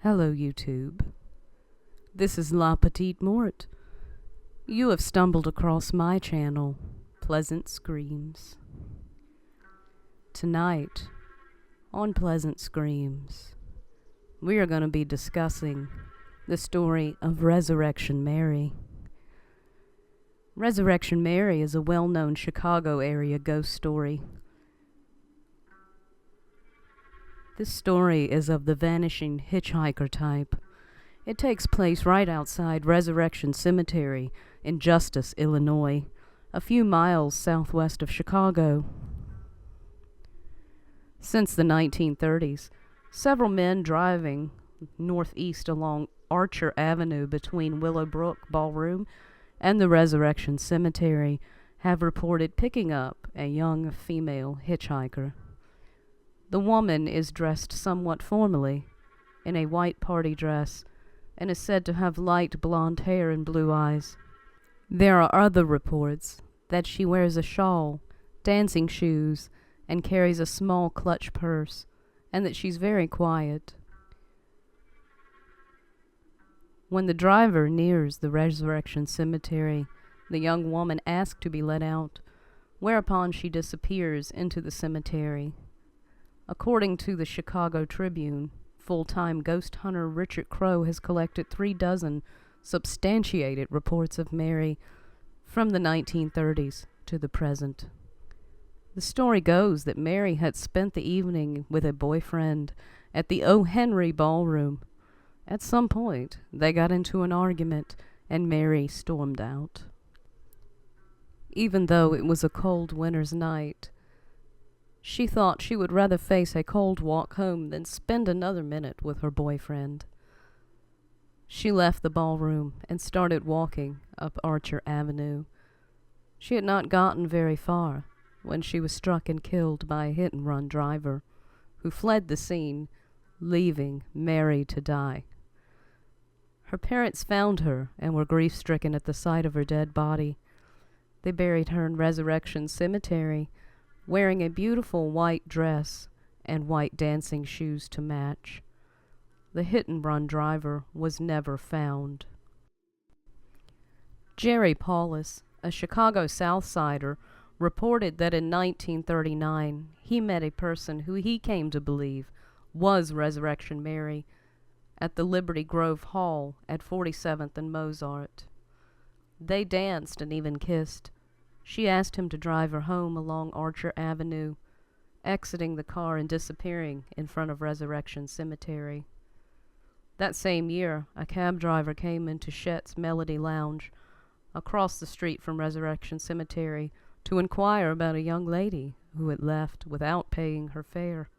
Hello, YouTube. This is La Petite Mort. You have stumbled across my channel, Pleasant Screams. Tonight, on Pleasant Screams, we are going to be discussing the story of Resurrection Mary. Resurrection Mary is a well-known Chicago area ghost story. This story is of the vanishing hitchhiker type. It takes place right outside Resurrection Cemetery in Justice, Illinois, a few miles southwest of Chicago. Since the 1930s, several men driving northeast along Archer Avenue between Willowbrook Ballroom and the Resurrection Cemetery have reported picking up a young female hitchhiker. The woman is dressed somewhat formally, in a white party dress, and is said to have light blonde hair and blue eyes. There are other reports that she wears a shawl, dancing shoes, and carries a small clutch purse, and that she's very quiet. When the driver nears the Resurrection Cemetery, the young woman asks to be let out, whereupon she disappears into the cemetery. According to the Chicago Tribune, full-time ghost hunter Richard Crow has collected 36 substantiated reports of Mary from the 1930s to the present. The story goes that Mary had spent the evening with a boyfriend at the O. Henry Ballroom. At some point, they got into an argument, and Mary stormed out. Even though it was a cold winter's night, she thought she would rather face a cold walk home than spend another minute with her boyfriend. She left the ballroom and started walking up Archer Avenue. She had not gotten very far when she was struck and killed by a hit-and-run driver who fled the scene, leaving Mary to die. Her parents found her and were grief-stricken at the sight of her dead body. They buried her in Resurrection Cemetery, wearing a beautiful white dress and white dancing shoes to match. The hit-and-run driver was never found. Jerry Paulus, a Chicago Southsider, reported that in 1939 he met a person who he came to believe was Resurrection Mary at the Liberty Grove Hall at 47th and Mozart. They danced and even kissed. She asked him to drive her home along Archer Avenue, exiting the car and disappearing in front of Resurrection Cemetery. That same year, a cab driver came into Chet's Melody Lounge across the street from Resurrection Cemetery to inquire about a young lady who had left without paying her fare.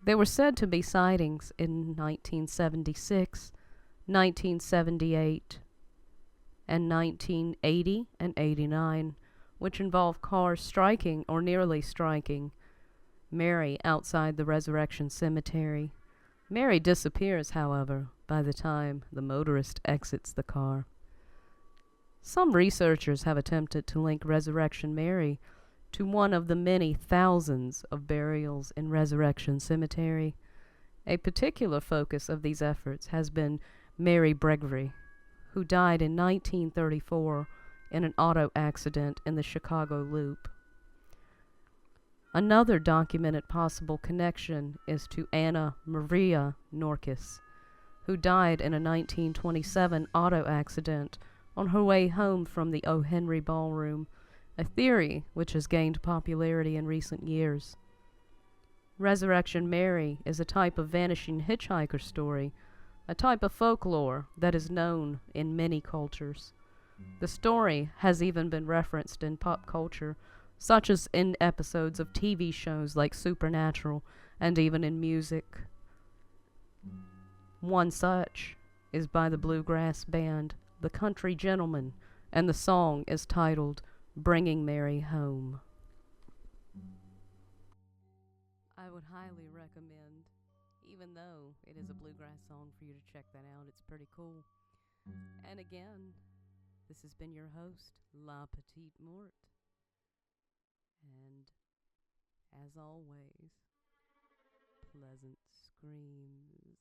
There were said to be sightings in 1976, 1978, and 1980 and 89, which involved cars striking or nearly striking Mary outside the Resurrection Cemetery. Mary disappears, however, by the time the motorist exits the car. Some researchers have attempted to link Resurrection Mary to one of the many thousands of burials in Resurrection Cemetery. A particular focus of these efforts has been Mary Bregry, who died in 1934 in an auto accident in the Chicago Loop. Another documented possible connection is to Anna Maria Norquist, who died in a 1927 auto accident on her way home from the O. Henry Ballroom, a theory which has gained popularity in recent years. Resurrection Mary is a type of vanishing hitchhiker story, a type of folklore that is known in many cultures. The story has even been referenced in pop culture, such as in episodes of TV shows like Supernatural, and even in music. One such is by the bluegrass band The Country Gentlemen, and the song is titled Bringing Mary Home. I would highly recommend, even though it is a bluegrass song, for you to check that out. It's pretty cool. And again, this has been your host, La Petite Mort. And, as always, pleasant screams.